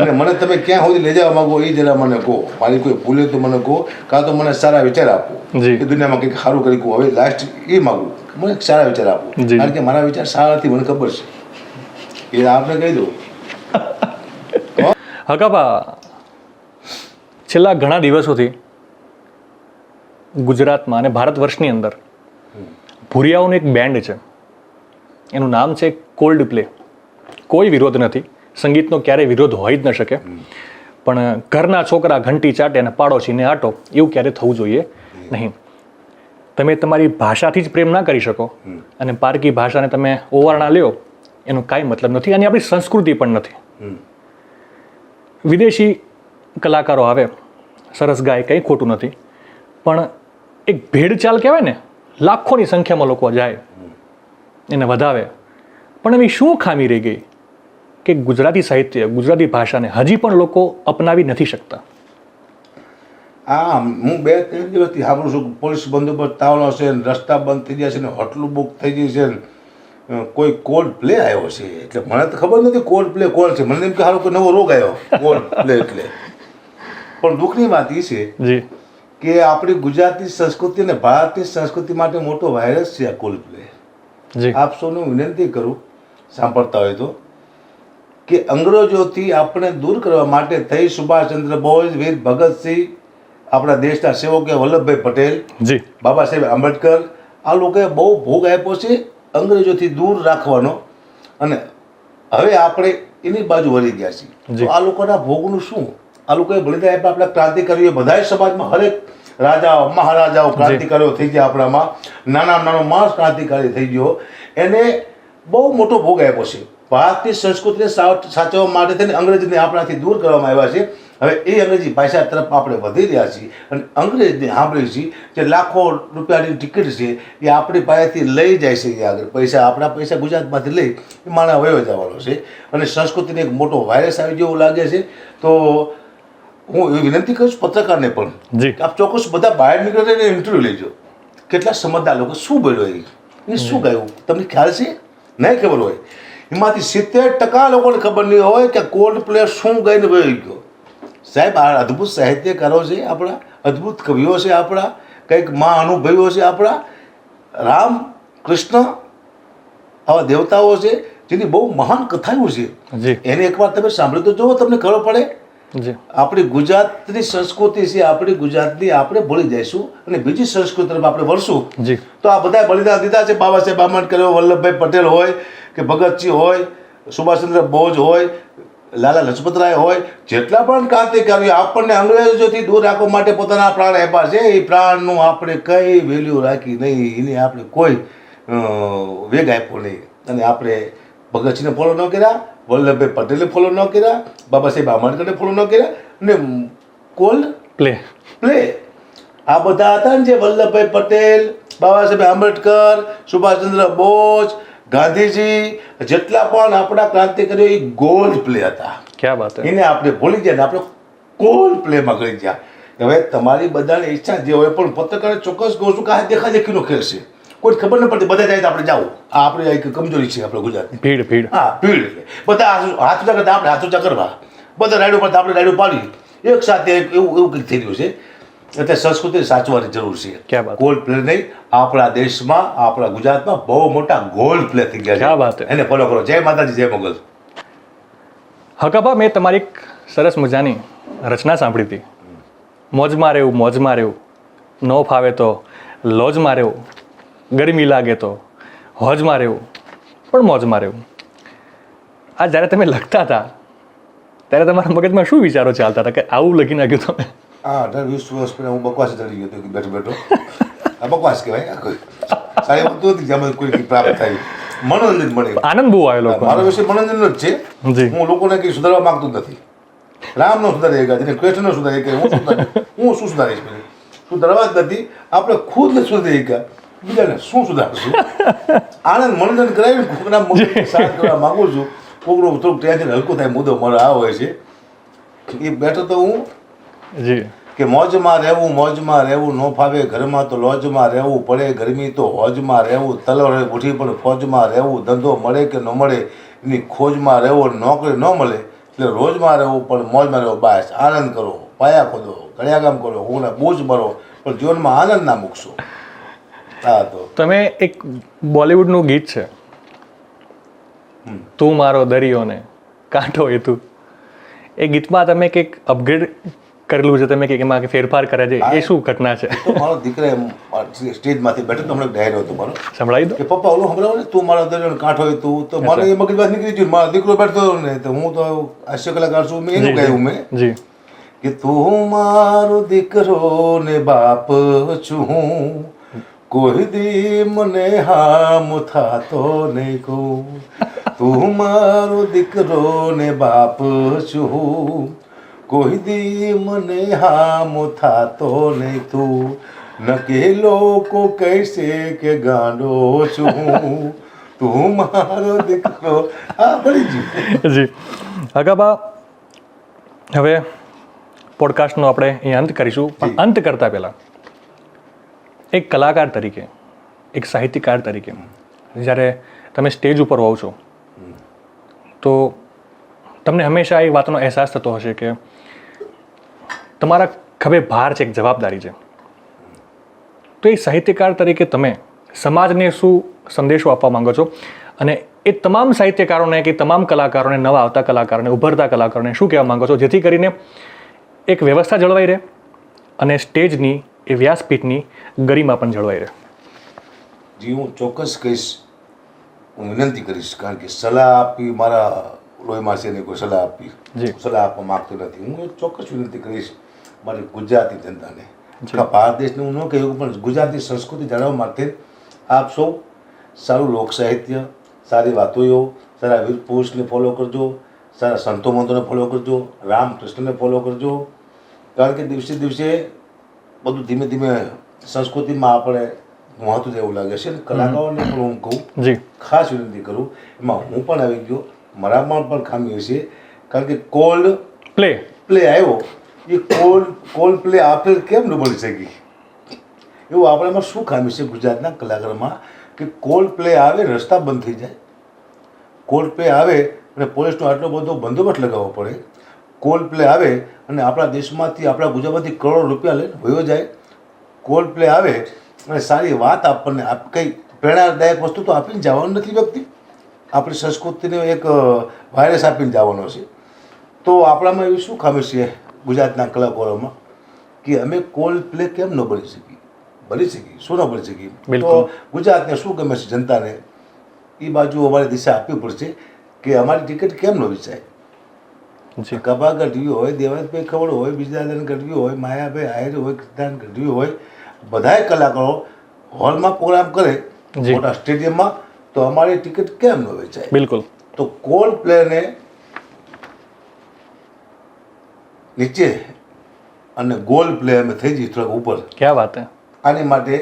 અને મને તમે ક્યાં સુધી લઈ જવા માંગો એ જરા મને કહો. મારી કોઈ ભૂલે તો મને કહો, કાં તો મને સારા વિચાર આપો જી. કે દુનિયામાં કંઈક સારું કરી કહું. હવે લાસ્ટ એ માગું, મને સારા વિચાર આપો. જી. કારણ કે મારા વિચાર સારા નથી, મને ખબર છે. એ આપને કહી દઉં. હકાબા, છેલ્લા ઘણા દિવસોથી ગુજરાતમાં અને ભારત વર્ષની અંદર ભૂરિયાઓનું એક બેન્ડ છે, એનું નામ છે કોલ્ડ પ્લે. કોઈ વિરોધ નથી, સંગીતનો ક્યારેય વિરોધ હોઈ જ ન શકે, પણ ઘરના છોકરા ઘંટી ચાટે અને પાડોશીને આટો એવું ક્યારેય થવું જોઈએ નહીં. તમે તમારી ભાષાથી જ પ્રેમ ના કરી શકો અને પારકી ભાષાને તમે ઓવારણા લ્યો એનો કાંઈ મતલબ નથી, અને આપણી સંસ્કૃતિ પણ નથી. વિદેશી કલાકારો આવે, સરસ ગાય, કંઈ ખોટું નથી, પણ એક ભેડચાલ કહેવાય ને, લાખોની સંખ્યામાં લોકો જાય એને વધાવે, પણ એવી શું ખામી રહી ગઈ કે ગુજરાતી સાહિત્ય, ગુજરાતી ભાષાને હજી પણ લોકો અપનાવી નથી શકતા? હા, હું 2-3 દિવસથી સાંભળું છું પોલીસ બંદોબસ્ત તાવલો છે, રસ્તા બંધ થઈ ગયા છે ને, હોટલું બુક થઈ ગઈ છે ને, કોઈ કોલ્ડ પ્લે આવ્યો છે. એટલે મને તો ખબર નથી કોલ્ડ પ્લે કોણ છે. મને એમ કે સારો કોઈ નવો રોગ આવ્યો કોલ્ડ પ્લે એટલે. પણ દુઃખની વાત એ છે જી કે આપણી ગુજરાતી સંસ્કૃતિ અને ભારતીય સંસ્કૃતિ માટે મોટો વાયરસ છે આ કોલ્ડ પ્લે. જી. આપ સૌને વિનંતી કરું, સાંભળતા હોય તો, કે અંગ્રેજોથી આપણે દૂર કરવા માટે થઈ સુભાષચંદ્ર બોઝ, વીર ભગતસિંહ, આપણા દેશના સેવકો વલ્લભભાઈ પટેલ, જી બાબા સાહેબ આંબેડકર, આ લોકોએ બહુ ભોગ આપ્યો છે અંગ્રેજોથી દૂર રાખવાનો, અને હવે આપણે એની બાજુ વળી ગયા છીએ. તો આ લોકોના ભોગનું શું? આ લોકોએ બલિદાન આપ્યા. આપણા ક્રાંતિકારીઓ બધા સમાજમાં હરેક રાજાઓ, મહારાજાઓ ક્રાંતિકારીઓ થઈ ગયા. આપણામાં નાનો માણસ ક્રાંતિકારી થઈ ગયો, એને બહુ મોટો ભોગ આપ્યો છે. ભારતીય સંસ્કૃતિને સાચવવા માટે થઈને અંગ્રેજીને આપણાથી દૂર કરવામાં આવ્યા છે. હવે એ અંગ્રેજી ભાષા તરફ આપણે વધી રહ્યા છીએ, અને અંગ્રેજને સાંભળીએ છીએ જે લાખો રૂપિયાની ટિકિટ છે એ આપણી પાસેથી લઈ જાય છે. એ આગળ પૈસા, આપણા પૈસા ગુજરાતમાંથી લઈ એ માણસ વયો જવાનો છે, અને સંસ્કૃતિને એક મોટો વાયરસ આવી જેવું લાગે છે. તો હું એવી વિનંતી કરું છું પત્રકારને પણ, જી. આપ ચોક્કસ બધા બહાર નીકળે એને ઇન્ટરવ્યૂ લેજો. કેટલા સમજદાર લોકો, શું બોલ્યો એ શું ગાયું, તમને ખ્યાલ છે? નહીં ખબર હોય. એમાંથી 70% લોકોને ખબર નહીં હોય કે કોલ્ડ પ્લે શું ગાઈને વહી ગયો. સાહેબ, આ અદ્ભુત સાહિત્યકારો છે આપણા, અદ્ભુત કવિઓ છે આપણા, કંઈક મહાઅનુભવીઓ છે આપણા, રામ કૃષ્ણ આવા દેવતાઓ છે જેની બહુ મહાન કથાઓ છે. જી એને એકવાર તમે સાંભળી તો જુઓ, તમને ખબર પડે. જી આપણી ગુજરાતની સંસ્કૃતિ છે, આપણી ગુજરાતની આપણે ભૂલી જઈશું અને બીજી સંસ્કૃતિ તરફ આપણે વળશું. જી તો આ બધા બલિદાન દીધા છે. બાબા સાહેબ આંબેડકર હોય, વલ્લભભાઈ પટેલ હોય, કે ભગતસિંહ હોય, સુભાષચંદ્ર બોઝ હોય, લાલા લજપતરાય હોય, જેટલા પણ ક્રાંતિકારીઓ આપણને અંગ્રેજોથી દૂર રાખવા માટે પોતાના પ્રાણ આપ્યા છે, એ પ્રાણનું આપણે કંઈ વેલ્યુ રાખી નહીં, એને આપણે કોઈ વેગ આપ્યો નહીં. અને આપણે ભગતસિંહને ફોલો ન કર્યા, વલ્લભભાઈ પટેલે ફોલો ન કર્યા, બાબા સાહેબ આંબેડકરને ફોલો ન કર્યા, અને કોલ્ડ પ્લે પ્લે. આ બધા હતા ને જે વલ્લભભાઈ પટેલ, બાબા સાહેબ આંબેડકર, સુભાષચંદ્ર બોઝ, ગાંધીજી, જેટલા પણ આપણા ક્રાંતિકારીઓ એ ગોલ્ડ પ્લે હતા. ક્યાં વાત હે. એને આપણે ભૂલી ગયા ને આપણે ગોલ્ડ પ્લેમાં ગઈ ગયા. હવે તમારી બધાની ઈચ્છા જે હોય પણ પત્રકારે ચોક્કસ કહું છું કે આ દેખાદેખીનો ખેલ છે. કોઈ ખબર ન પડતી, બધા જાય તો આપણે જાવું. આ આપણી એક કમજોરી છે આપણે ગુજરાતની. ભીડ. હા, ભીડ. એટલે બધા હાથ ઊંચા કરતા આપણે હાથ ઊંચા કરવા, બધા રાયડું પડતા આપણે રાયડું પાડી, એક સાથે એવું કંઈક થઈ રહ્યું છે. એટલે સંસ્કૃતિ સાચવવાની જરૂર છે. ક્યાં વાત. ગોલ્ડ પ્લે નહીં, આપણા દેશમાં, આપણા ગુજરાતમાં બહુ મોટા ગોલ્ડ પ્લે થઈ ગયા ક્યાં વાત. એને ફોલો કરો. જય માતાજી, જય મોગલ. હકાભા, મેં તમારી એક સરસ મજાની રચના સાંભળી હતી. મોજમાં રહેવું, ન ફાવે તો લોજમાં રહેવું, ગરમી લાગે તો હોજમાં રહેવું, પણ મોજમાં રહેવું. આ જ્યારે તમે લખતા હતા ત્યારે તમારા મગજમાં શું વિચારો ચાલતા હતા કે આવું લખી નાખ્યું તમે? હા, 18-20 વર્ષ પહેલાં હું બકવાસ ચડી ગયો હતો બેઠો. આ બકવાસ કહેવાય. આ કોઈ સારી વસ્તુ હતી જેમાં કોઈ પ્રાપ્ત થાય, મનોરંજન મળે, આનંદ બહુ આવેલો. મારો વિષય મનોરંજન જ છે. હું લોકોને કંઈ સુધારવા માંગતો જ નથી. રામ નો સુધારી ગયા, જેને કૃષ્ણ નો સુધારી ગયા, હું શું સુધારીશ? સુધારવા જ નથી. આપણે ખુદ ને સુધારી ગયા, બીજાને શું સુધારશું? આનંદ મનોરંજન કરાવીને કોકના મગજ શાંત કરવા માંગુ છું. કોકનું થોડુંક ટેન્શન હલકું થાય, મુદ્દો મારો આ હોય છે. એ બેઠો તો હું જી કે મોજમાં રહેવું, ન ફાવે ઘરમાં તો લોજમાં રહેવું, પડે ગરમી તો હોજમાં રહેવું, તલવારે ઉઠી પણ ફોજમાં રહેવું, ધંધો મળે કે ન મળે એની ખોજમાં રહેવું, નોકરી ન મળે એટલે રોજમાં રહેવું પણ મોજમાં રહેવું. બાસ આનંદ કરો, પાયા ખોદો, કળિયાકામ કરો, કોકના બોજ ભરો, પણ જીવનમાં આનંદ ના મૂકશો. હા, તો તમે એક બોલિવૂડનું ગીત છે, તું મારો દરિયો ને કાંઠો એ તું, એ ગીતમાં તમે કંઈક અપગ્રેડ કરેલું છે, તમે કંઈક એમાં ફેરફાર કરે છે, એ શું ઘટના છે? તો મારો દીકરા સ્ટેજમાંથી બેઠો તો હમણાં ડાયરો હતો મારો, સંભળાવી દો. કે પપ્પા ઓલું સંભળાવો ને, તું મારો દરિયો ને કાંઠો હોય તું. તો મને એ મગજમાં નીકળી ગયું. મારો દીકરો બેઠતો ને તો હું તો હાસ્ય કલાકાર છું, મેં એનું ગાયું મેં જી કે તું મારો દીકરો ને બાપ છું હું, કોઈ દી મને હામ થાતો નહીં કહું. તું મારો દીકરો ને બાપ છું, કોઈ દી મને હામ થાતો નહીં તું, નકે લોકો કહેશે કે ગાંડો છું હું, તું મારો દીકરો. હા, ભળી ગયું. જી હકાભા, હવે પોડકાસ્ટનો આપણે અહીં અંત કરીશું, પણ અંત કરતાં પહેલાં એક કલાકાર તરીકે, એક સાહિત્યકાર તરીકે જ્યારે તમે સ્ટેજ ઉપર હોવ છો તો તમને હંમેશા એ વાતનો અહેસાસ થતો હશે કે તમારા ખભે ભાર છે, એક જવાબદારી છે. તો એ સાહિત્યકાર તરીકે તમે સમાજને શું સંદેશો આપવા માંગો છો, અને એ તમામ સાહિત્યકારોને કે તમામ કલાકારોને, નવા આવતા કલાકારોને, ઉભરતા કલાકારોને શું કહેવા માંગો છો, જેથી કરીને એક વ્યવસ્થા જળવાઈ રહે અને સ્ટેજની એ વ્યાસપીઠની ગરિમા પણ જળવાઈ રહે? જી, હું ચોક્કસ કહીશ, હું વિનંતી કરીશ, કારણ કે સલાહ આપી મારા લોહીમાં છે ને કોઈ સલાહ આપી, સલાહ આપવા માગતો નથી. હું ચોક્કસ વિનંતી કરીશ મારી ગુજરાતી જનતાને, ભારત દેશને હું ન કહ્યું પણ ગુજરાતી સંસ્કૃતિ જાળવવા માટે આપ સૌ સારું લોક સાહિત્ય, સારી વાતોઓ, સારા વીર પુરુષને ફોલો કરજો, સારા સંતો મંતોને ફોલો કરજો, રામકૃષ્ણને ફોલો કરજો. કારણ કે દિવસે દિવસે બધું ધીમે ધીમે સંસ્કૃતિમાં આપણે મહત્વ એવું લાગે છે. કલાકારોને પણ હું કહું, જી ખાસ વિનંતી કરું, એમાં હું પણ આવી ગયો, મારામાં પણ ખામી હશે. કારણ કે કોલ્ડ પ્લે આવ્યો, એ કોલ્ડ પ્લે આપણે કેમ ન બની શકી? એવું આપણામાં શું ખામી છે ગુજરાતના કલાકારોમાં કે કોલ્ડ પ્લે આવે, રસ્તા બંધ થઈ જાય. કોલ્ડ પ્લે આવે અને પોલીસનો આટલો બધો બંદોબસ્ત લગાવવો પડે. કોલ્ડ પ્લે આવે અને આપણા દેશમાંથી, આપણા ગુજરાતમાંથી કરોડો રૂપિયા લઈને વયો જાય. કોલ્ડ પ્લે આવે અને સારી વાત આપણને કંઈ પ્રેરણાદાયક વસ્તુ તો આપીને જવાનું નથી વ્યક્તિ, આપણી સંસ્કૃતિને એક વાયરસ આપીને જવાનો છે. તો આપણામાં એવી શું ખામી છે ગુજરાતના કલાકારોમાં કે અમે કોલ્ડ પ્લે કેમ ન બની શકી? શું ન બની શકી? તો ગુજરાતને શું ગમે છે જનતાને, એ બાજુ અમારે દિશા આપવી પડશે કે અમારી ટિકિટ કેમ ન વેચાય. કબા ગઢવી હોય, દેવરાજભાઈ ખવડ હોય, બીજાદાન ગઢવી હોય, માયાભાઈ આહિર હોય, કૃષ્ણાન ગઢવી હોય, બધાય કલાકારો હોલમાં પ્રોગ્રામ કરે મોટા સ્ટેડિયમમાં, તો અમારી ટિકિટ કેમ ન વેચાય? બિલકુલ. તો કોલ્ડ પ્લેને નીચે અને ગોલ પ્લે અમે થઈ જઈએ થોડાક ઉપર. ક્યાં વાત હે. આની માટે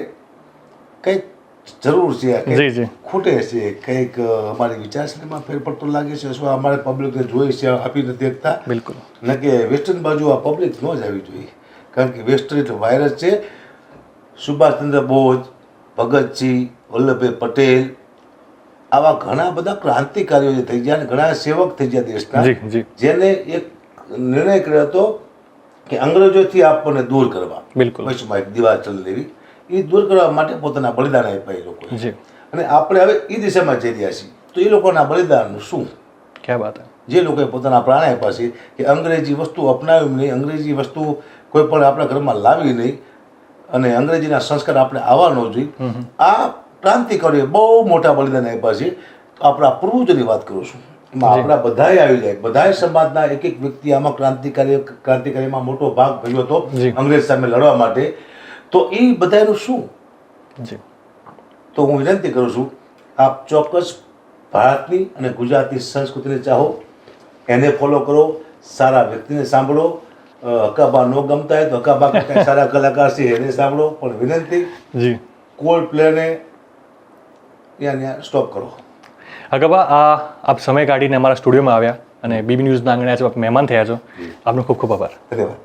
કંઈક જરૂર છે, જી, કંઈક જી. ખૂટે છે, કંઈક અમારી વિચારસરણીમાં ફેર પડતો લાગે છે, શું અમારે પબ્લિકને જોઈ છે આપી નથી શકતા. બિલકુલ. ન કે વેસ્ટર્ન બાજુ આ પબ્લિક ન જ આવી જોઈએ, કારણ કે વેસ્ટર્ન એટલે વાયરસ છે. સુભાષચંદ્ર બોઝ, ભગતસિંહ, વલ્લભભાઈ પટેલ, આવા ઘણા બધા ક્રાંતિકારીઓ જે થઈ ગયા અને ઘણા સેવક થઈ ગયા દેશના, જી, જી. જેને એક નિર્ણય કર્યો હતો કે અંગ્રેજોથી આપણને દૂર કરવા. બિલકુલ. પશ્ચિમમાં એક દીવાલ ચલ લેવી, એ દૂર કરવા માટે પોતાના બલિદાન આપ્યા એ લોકો. જી. અને આપણે હવે એ દિશામાં જઈ રહ્યા છીએ, તો એ લોકોના બલિદાનનું શું? ક્યાં વાત હે. જે લોકોએ પોતાના પ્રાણ આપ્યા છે કે અંગ્રેજી વસ્તુ અપનાવી નહીં, અંગ્રેજી વસ્તુ કોઈ પણ આપણા ઘરમાં લાવી નહીં, અને અંગ્રેજીના સંસ્કાર આપણે આવવા ન જોઈએ. આ ક્રાંતિકારીઓએ બહુ મોટા બલિદાન આપ્યા છે. તો આપણા પૂર્વજોની વાત કરું છું, એમાં આપણા બધાએ આવી જાય, બધાએ સમાજના એક એક વ્યક્તિ આમાં ક્રાંતિકારીમાં મોટો ભાગ ભજવ્યો હતો અંગ્રેજ સામે લડવા માટે. તો એ બધાનું શું? જી. તો હું વિનંતી કરું છું, આપ ચોક્કસ ભારતની અને ગુજરાતની સંસ્કૃતિને ચાહો, એને ફોલો કરો, સારા વ્યક્તિને સાંભળો. હકાબા ન ગમતા હોય તો હકાબા કરતા સારા કલાકાર છે એને સાંભળો, પણ વિનંતી જી. કોલ્ડ પ્લેને ત્યાં સ્ટોપ કરો. હકાબા, આપ સમય કાઢીને અમારા સ્ટુડિયોમાં આવ્યા અને બીબી ન્યૂઝના આંગણે આજે આપ મહેમાન થયા છો. આપનો ખૂબ ખૂબ આભાર. ધન્યવાદ.